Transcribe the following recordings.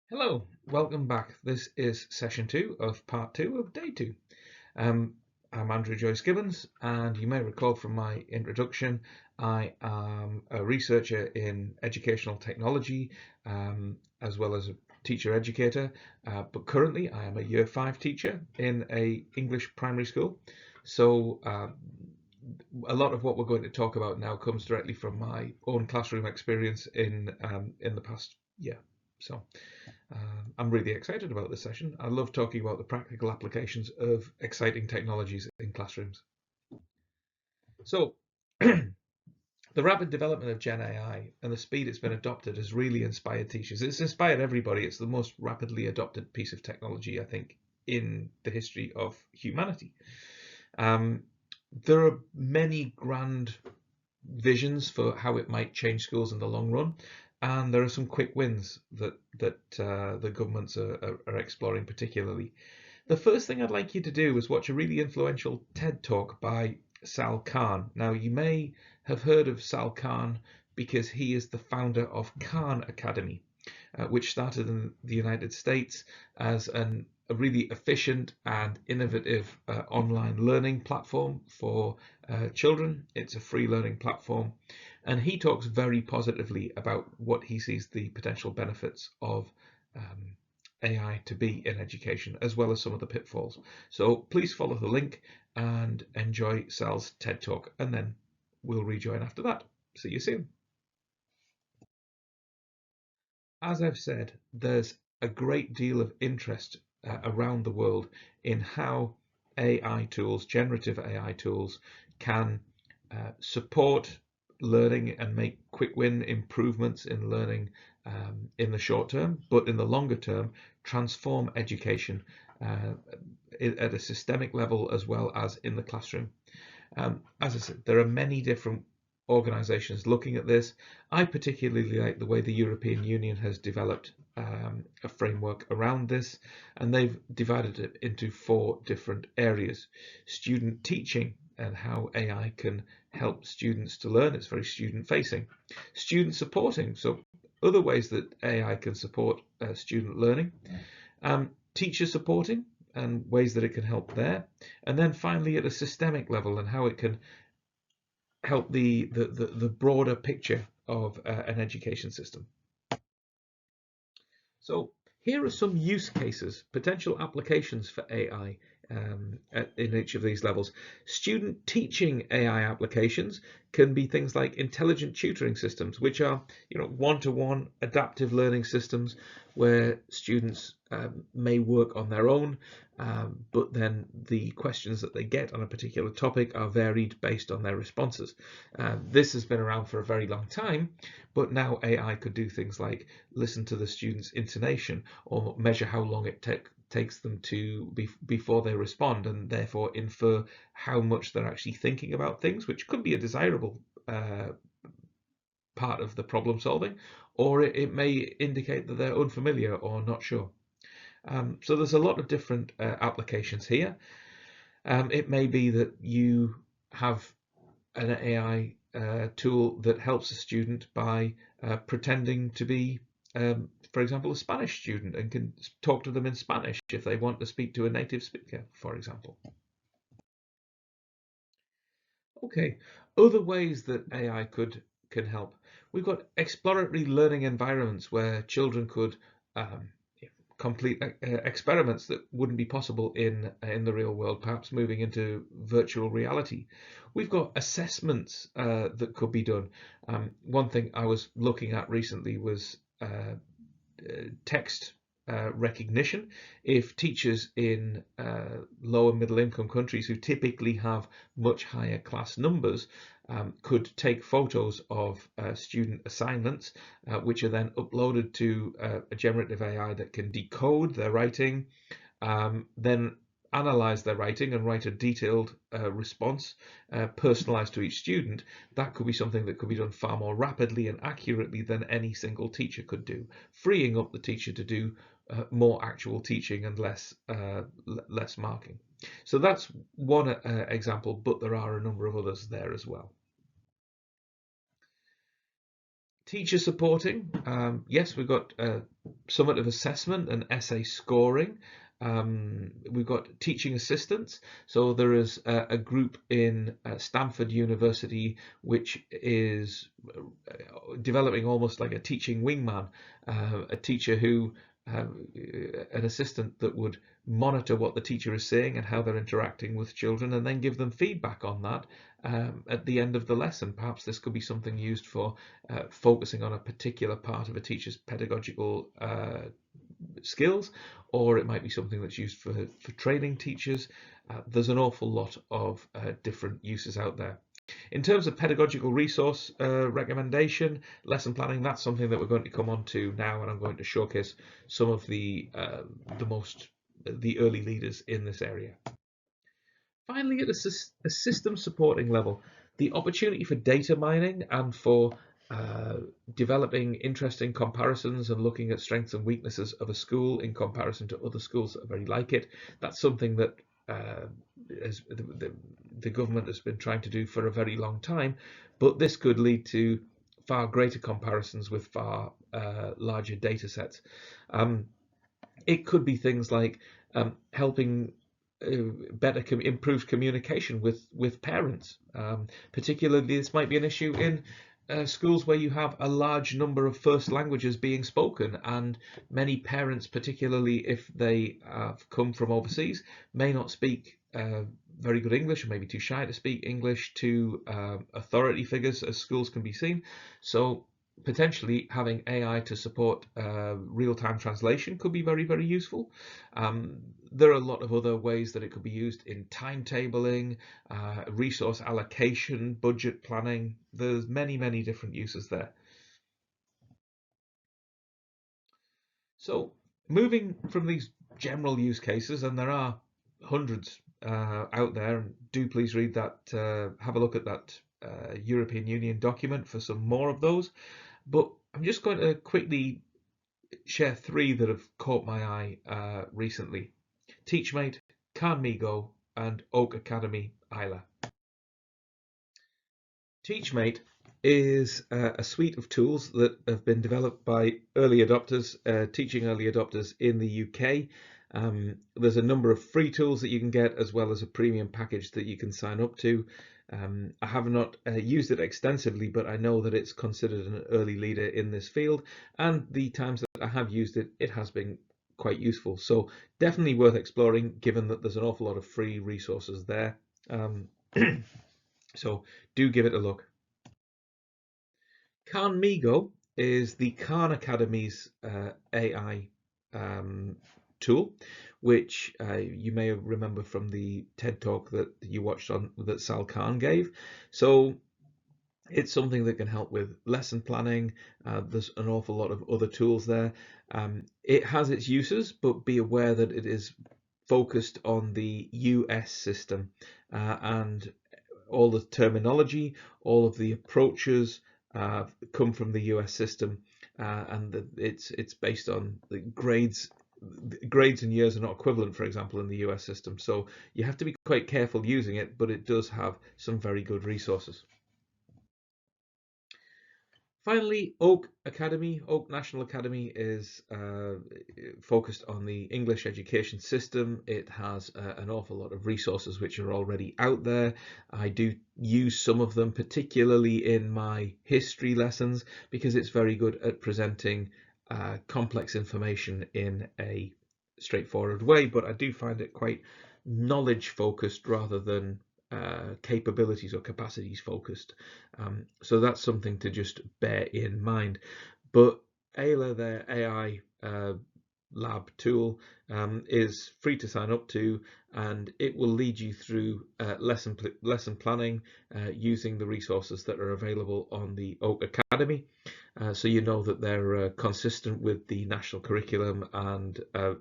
Hello, welcome back. This is session 2 of part 2 of day 2. Um, I'm Andrew Joyce-Gibbons, and you may recall from my introduction, I am a researcher in educational technology, as well as a teacher educator, but currently I am a Year 5 teacher in a English primary school. So a lot of what we're going to talk about now comes directly from my own classroom experience in the past year. So I'm really excited about this session. I love talking about the practical applications of exciting technologies in classrooms. So the rapid development of Gen AI and the speed it's been adopted has really inspired teachers. It's inspired everybody. It's the most rapidly adopted piece of technology, I think, in the history of humanity. There are many grand visions for how it might change schools in the long run, and there are some quick wins that the governments are exploring particularly. The first thing I'd like you to do is watch a really influential TED talk by Sal Khan. Now, you may have heard of Sal Khan because he is the founder of Khan Academy, which started in the United States as a really efficient and innovative online learning platform for children. It's a free learning platform, and he talks very positively about what he sees the potential benefits of AI to be in education, as well as some of the pitfalls. So please follow the link and enjoy Sal's TED Talk, and then we'll rejoin after that. See you soon. As I've said, there's a great deal of interest around the world in how AI tools, generative AI tools, can support learning and make quick win improvements in learning in the short term, but in the longer term, transform education at a systemic level as well as in the classroom. As I said, there are many different organisations looking at this. I particularly like the way the European Union has developed a framework around this, and they've divided it into 4 different areas. Student teaching and how AI can help students to learn. It's very student facing. Student supporting, so other ways that AI can support student learning. Teacher supporting and ways that it can help there. And then finally at a systemic level and how it can help the broader picture of an education system. So here are some use cases, potential applications for AI in each of these levels. Student teaching AI applications can be things like intelligent tutoring systems, which are one-to-one adaptive learning systems where students may work on their own, but then the questions that they get on a particular topic are varied based on their responses. This has been around for a very long time, but now AI could do things like listen to the student's intonation or measure how long it takes them to before they respond, and therefore infer how much they're actually thinking about things, which could be a desirable part of the problem solving, or it may indicate that they're unfamiliar or not sure. So there's a lot of different applications here. It may be that you have an AI tool that helps a student by pretending to be, for example, a Spanish student and can talk to them in Spanish if they want to speak to a native speaker, for example. Okay, other ways that AI can help. We've got exploratory learning environments where children could complete experiments that wouldn't be possible in the real world, perhaps moving into virtual reality. We've got assessments that could be done. One thing I was looking at recently was text recognition. If teachers in lower middle income countries who typically have much higher class numbers could take photos of student assignments, which are then uploaded to a generative AI that can decode their writing, then analyze their writing and write a detailed response personalized to each student, that could be something that could be done far more rapidly and accurately than any single teacher could do, freeing up the teacher to do more actual teaching and less marking. So that's one example, but there are a number of others there as well. Teacher supporting, yes, we've got summative assessment and essay scoring. We've got teaching assistants. So there is a group in Stanford University which is developing almost like a teaching wingman, a teacher who, an assistant that would monitor what the teacher is saying and how they're interacting with children, and then give them feedback on that at the end of the lesson. Perhaps this could be something used for focusing on a particular part of a teacher's pedagogical skills, or it might be something that's used for training teachers. There's an awful lot of different uses out there. In terms of pedagogical resource recommendation, lesson planning, that's something that we're going to come on to now, and I'm going to showcase some of the early leaders in this area. Finally, at a system supporting level, the opportunity for data mining and for developing interesting comparisons and looking at strengths and weaknesses of a school in comparison to other schools that are very like it. That's something that the government has been trying to do for a very long time, but this could lead to far greater comparisons with far larger data sets. It could be things like helping improved communication with parents. Particularly, this might be an issue in schools where you have a large number of first languages being spoken, and many parents, particularly if they have come from overseas, may not speak very good English, or maybe too shy to speak English to authority figures, as schools can be seen. So potentially having AI to support real-time translation could be very, very useful. There are a lot of other ways that it could be used in timetabling, resource allocation, budget planning. There's many, many different uses there. So moving from these general use cases, and there are hundreds out there, and do please read that, have a look at that European Union document for some more of those. But I'm just going to quickly share three that have caught my eye recently: Teachmate, CanMeGo, and Oak Academy Isla. Teachmate is a suite of tools that have been developed by early adopters, teaching early adopters in the UK. There's a number of free tools that you can get, as well as a premium package that you can sign up to. I have not used it extensively, but I know that it's considered an early leader in this field, and the times that I have used it, it has been quite useful. So definitely worth exploring, given that there's an awful lot of free resources there. So do give it a look. CanMeGo is the Khan Academy's AI tool, which you may remember from the TED talk that you watched on that Sal Khan gave. So it's something that can help with lesson planning. There's an awful lot of other tools there. It has its uses, but be aware that it is focused on the US system, and all the terminology, all of the approaches come from the US system, and it's based on the grades. Grades and years are not equivalent, for example, in the US system. So you have to be quite careful using it, but it does have some very good resources. Finally, Oak Academy, Oak National Academy, is focused on the English education system. It has an awful lot of resources which are already out there. I do use some of them, particularly in my history lessons, because it's very good at presenting complex information in a straightforward way, but I do find it quite knowledge focused rather than capabilities or capacities focused. So that's something to just bear in mind. But Ayla, their AI lab tool, is free to sign up to, and it will lead you through lesson planning using the resources that are available on the Oak Academy. So you know that they're consistent with the national curriculum and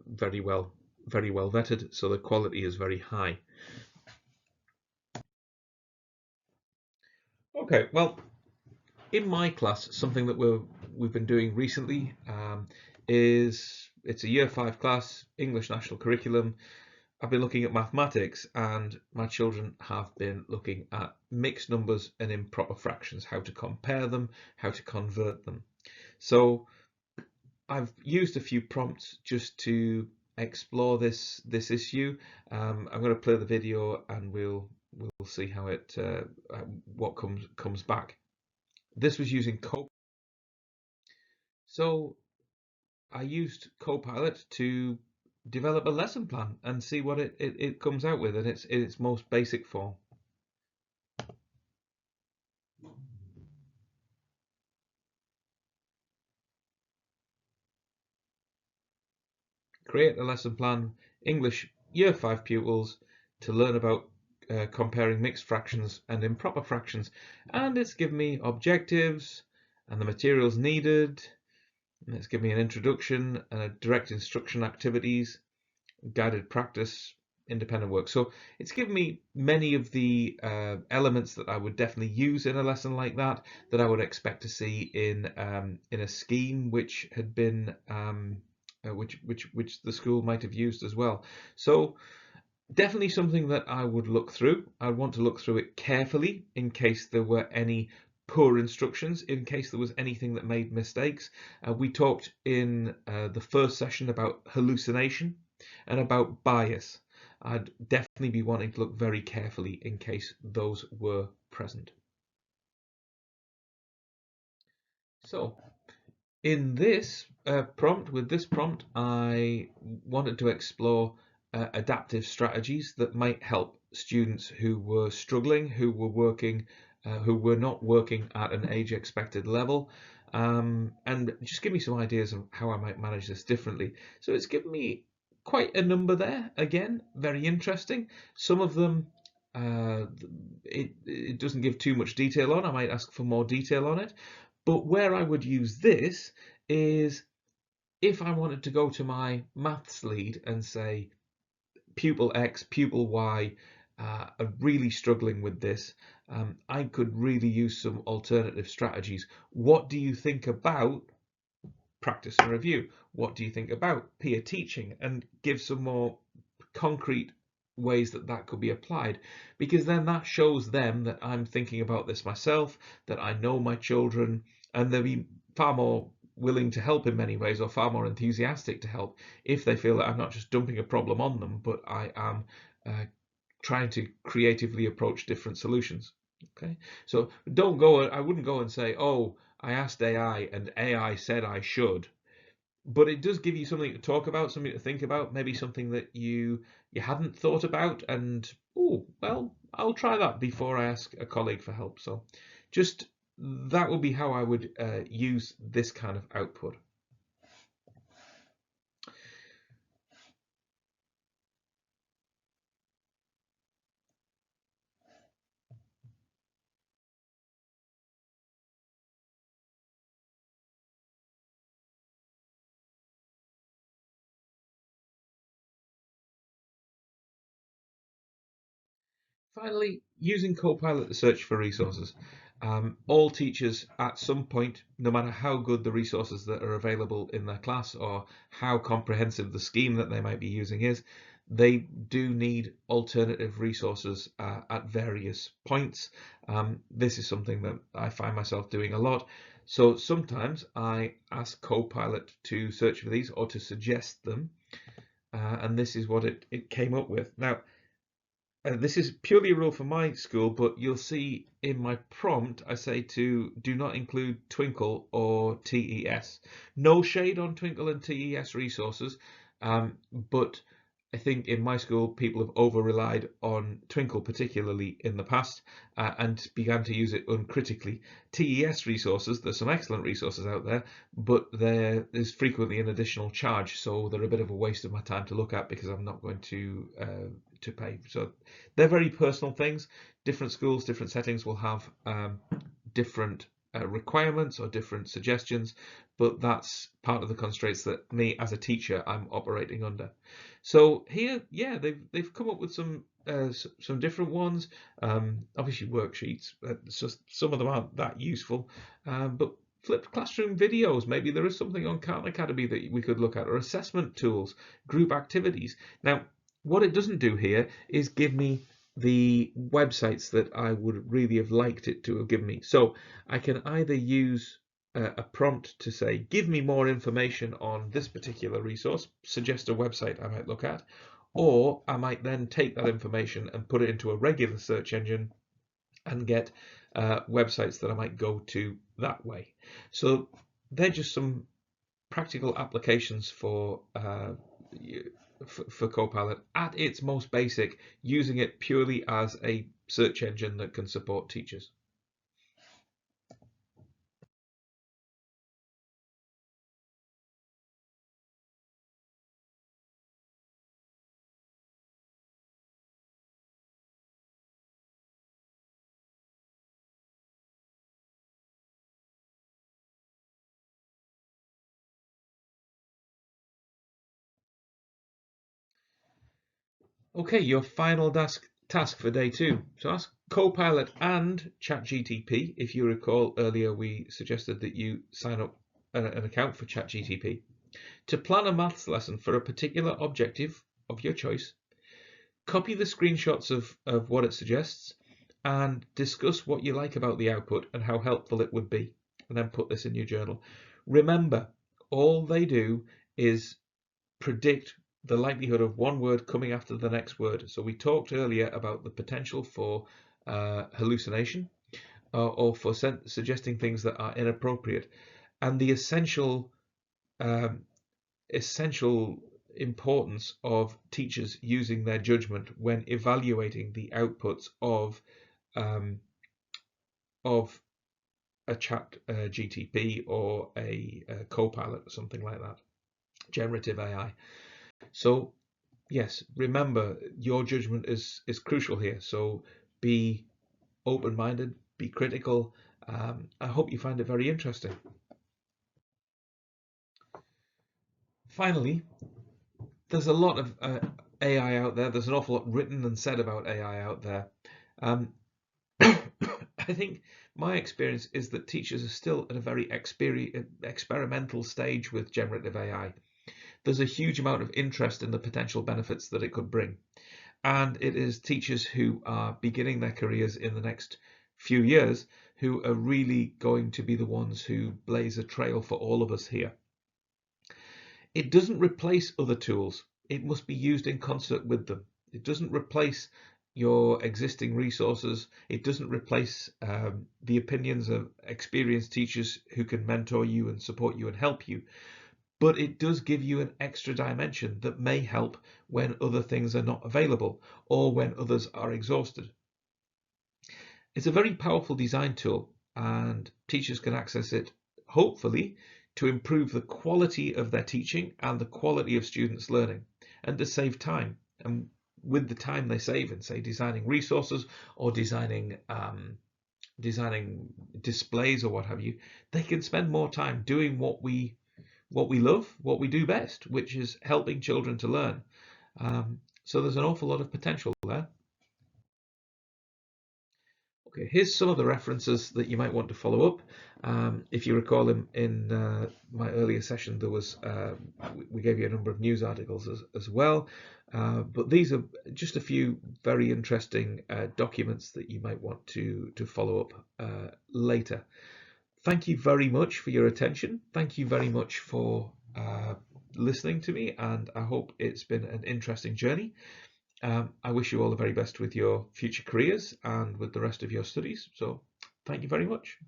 very well vetted, so the quality is very high. Okay, well, in my class, something that we've been doing recently is, it's a year 5 class, English national curriculum. I've been looking at mathematics, and my children have been looking at mixed numbers and improper fractions, how to compare them, how to convert them. So I've used a few prompts just to explore this issue. I'm going to play the video and we'll see how it what comes back. This was using so I used Copilot to develop a lesson plan and see what it comes out with in its most basic form. Create a lesson plan, English Year 5 pupils, to learn about comparing mixed fractions and improper fractions. And it's given me objectives and the materials needed. And it's given me an introduction and a direct instruction activities, guided practice, independent work. So it's given me many of the elements that I would definitely use in a lesson like that I would expect to see in a scheme which had been which the school might have used as well. So definitely something that I would look through. I want to look through it carefully in case there were any poor instructions, in case there was anything that made mistakes. We talked in the first session about hallucination and about bias. I'd definitely be wanting to look very carefully in case those were present. So in this prompt, I wanted to explore adaptive strategies that might help students who were struggling, who were not working at an age expected level, and just give me some ideas of how I might manage this differently. So it's given me quite a number there. Again, very interesting. Some of them it doesn't give too much detail on. I might ask for more detail on it. But where I would use this is if I wanted to go to my maths lead and say, pupil X, pupil Y are really struggling with this, I could really use some alternative strategies. What do you think about practice and review? What do you think about peer teaching? And give some more concrete ways that could be applied, because then that shows them that I'm thinking about this myself, that I know my children, and they'll be far more willing to help in many ways, or far more enthusiastic to help, if they feel that I'm not just dumping a problem on them, but I am trying to creatively approach different solutions. Okay, so I wouldn't go and say, oh, I asked AI and AI said I should, but it does give you something to talk about, something to think about, maybe something that you hadn't thought about, and oh, well, I'll try that before I ask a colleague for help. So just that would be how I would use this kind of output. Finally, using Copilot to search for resources. All teachers at some point, no matter how good the resources that are available in their class or how comprehensive the scheme that they might be using is, they do need alternative resources at various points. This is something that I find myself doing a lot. So sometimes I ask Copilot to search for these or to suggest them, and this is what it came up with. Now, this is purely a rule for my school, but you'll see in my prompt I say to do not include Twinkle or TES. No shade on Twinkle and TES resources, but I think in my school people have over-relied on Twinkle, particularly in the past, and began to use it uncritically. TES resources, there's some excellent resources out there, but there is frequently an additional charge, so they're a bit of a waste of my time to look at because I'm not going to pay. So they're very personal things. Different schools, different settings will have different requirements or different suggestions, but that's part of the constraints that me as a teacher I'm operating under. So here, yeah, they've come up with some different ones. Obviously worksheets. It's just some of them aren't that useful, but flipped classroom videos. Maybe there is something on Khan Academy that we could look at, or assessment tools, group activities. Now, what it doesn't do here is give me the websites that I would really have liked it to have given me. So I can either use a prompt to say, give me more information on this particular resource, suggest a website I might look at, or I might then take that information and put it into a regular search engine and get websites that I might go to that way. So they're just some practical applications for Copilot at its most basic, using it purely as a search engine that can support teachers. Okay, your final task for day 2. So ask Copilot and ChatGTP. If you recall earlier, we suggested that you sign up an account for ChatGTP to plan a maths lesson for a particular objective of your choice. Copy the screenshots of what it suggests and discuss what you like about the output and how helpful it would be, and then put this in your journal. Remember, all they do is predict the likelihood of one word coming after the next word. So we talked earlier about the potential for hallucination or for suggesting things that are inappropriate, and the essential importance of teachers using their judgment when evaluating the outputs of a chat GTP or a Copilot or something like that, generative AI. So yes, remember your judgment is crucial here. So be open-minded, be critical. I hope you find it very interesting. Finally, there's a lot of AI out there. There's an awful lot written and said about AI out there. I think my experience is that teachers are still at a very experimental stage with generative AI. There's a huge amount of interest in the potential benefits that it could bring. And it is teachers who are beginning their careers in the next few years who are really going to be the ones who blaze a trail for all of us here. It doesn't replace other tools. It must be used in concert with them. It doesn't replace your existing resources. It doesn't replace the opinions of experienced teachers who can mentor you and support you and help you. But it does give you an extra dimension that may help when other things are not available or when others are exhausted. It's a very powerful design tool, and teachers can access it, hopefully, to improve the quality of their teaching and the quality of students' learning, and to save time. And with the time they save in, say, designing resources or designing displays or what have you, they can spend more time doing what we love, what we do best, which is helping children to learn. So there's an awful lot of potential there. Okay, here's some of the references that you might want to follow up. If you recall, in my earlier session, there was we gave you a number of news articles as well. But these are just a few very interesting documents that you might want to follow up later. Thank you very much for your attention. Thank you very much for listening to me, and I hope it's been an interesting journey. I wish you all the very best with your future careers and with the rest of your studies. So thank you very much.